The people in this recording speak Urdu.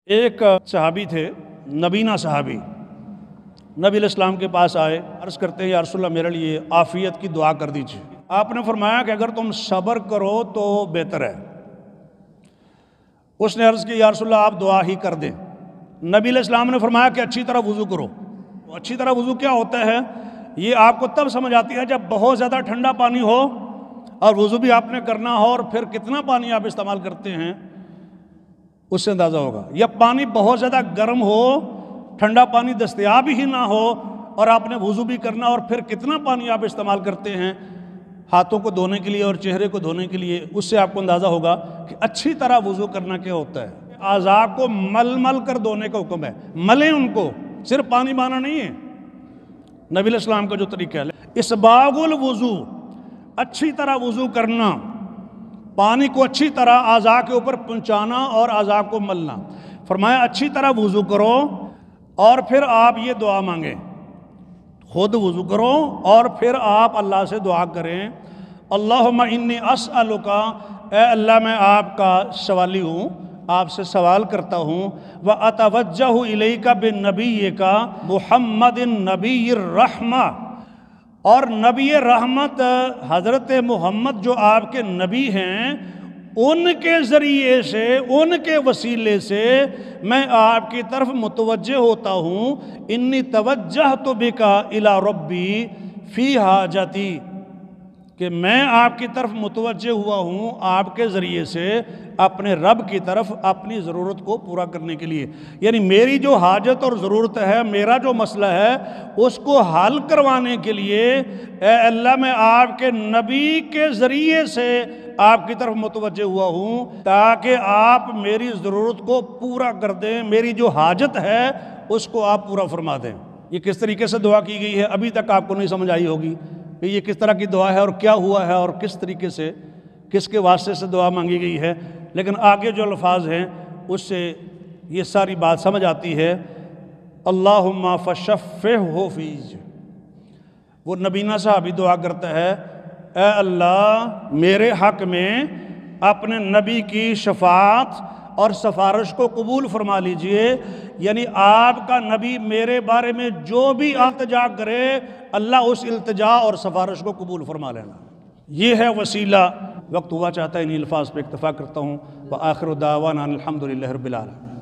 ایک صحابی تھے، نبینا صحابی، نبی علیہ السلام کے پاس آئے، عرض کرتے ہیں یا رسول اللہ میرے لیے عافیت کی دعا کر دیجیے۔ آپ نے فرمایا کہ اگر تم صبر کرو تو بہتر ہے۔ اس نے عرض کی یا رسول اللہ آپ دعا ہی کر دیں۔ نبی علیہ السلام نے فرمایا کہ اچھی طرح وضو کرو۔ اچھی طرح وضو کیا ہوتا ہے؟ یہ آپ کو تب سمجھ آتی ہے جب بہت زیادہ ٹھنڈا پانی ہو اور وضو بھی آپ نے کرنا ہو، اور پھر کتنا پانی آپ استعمال کرتے ہیں اس سے اندازہ ہوگا۔ یا پانی بہت زیادہ گرم ہو، ٹھنڈا پانی دستیاب ہی نہ ہو اور آپ نے وضو بھی کرنا، اور پھر کتنا پانی آپ استعمال کرتے ہیں ہاتھوں کو دھونے کے لیے اور چہرے کو دھونے کے لیے، اس سے آپ کو اندازہ ہوگا کہ اچھی طرح وضو کرنا کیا ہوتا ہے۔ اعضاء کو مل مل کر دھونے کا حکم ہے، ملیں ان کو، صرف پانی بانا نہیں ہے۔ نبی علیہ السلام کا جو طریقہ ہے اسباغ الوضو، اچھی طرح وضو کرنا، پانی کو اچھی طرح اعضاء کے اوپر پہنچانا اور اعضاء کو ملنا۔ فرمایا اچھی طرح وضو کرو اور پھر آپ یہ دعا مانگیں، خود وضو کرو اور پھر آپ اللہ سے دعا کریں، اللہم انی اسألک، اے اللہ میں آپ کا سوالی ہوں، آپ سے سوال کرتا ہوں، وَأَتَوَجَّهُ إِلَيْكَ بِالنَّبِيِّكَ محمد النبی الرحمہ، اور نبی رحمت حضرت محمد جو آپ کے نبی ہیں ان کے ذریعے سے، ان کے وسیلے سے میں آپ کی طرف متوجہ ہوتا ہوں، انی توجہت بک الی ربی فی حاجتی، کہ میں آپ کی طرف متوجہ ہوا ہوں آپ کے ذریعے سے اپنے رب کی طرف اپنی ضرورت کو پورا کرنے کے لیے، یعنی میری جو حاجت اور ضرورت ہے، میرا جو مسئلہ ہے اس کو حل کروانے کے لیے اے اللہ میں آپ کے نبی کے ذریعے سے آپ کی طرف متوجہ ہوا ہوں تاکہ آپ میری ضرورت کو پورا کر دیں، میری جو حاجت ہے اس کو آپ پورا فرما دیں۔ یہ کس طریقے سے دعا کی گئی ہے ابھی تک آپ کو نہیں سمجھ آئی ہوگی کہ یہ کس طرح کی دعا ہے اور کیا ہوا ہے اور کس طریقے سے کس کے واسطے سے دعا مانگی گئی ہے، لیکن آگے جو الفاظ ہیں اس سے یہ ساری بات سمجھ آتی ہے۔ اللہم فشفعہ فیہ، وہ نبینا صحابی دعا کرتا ہے اے اللہ میرے حق میں اپنے نبی کی شفاعت اور سفارش کو قبول فرما لیجئے، یعنی آپ کا نبی میرے بارے میں جو بھی التجا کرے اللہ اس التجا اور سفارش کو قبول فرما لینا۔ یہ ہے وسیلہ۔ وقت ہوا چاہتا ہے انہی الفاظ پہ اکتفا کرتا ہوں۔ وآخر دعوانا الحمدللہ رب العالمین۔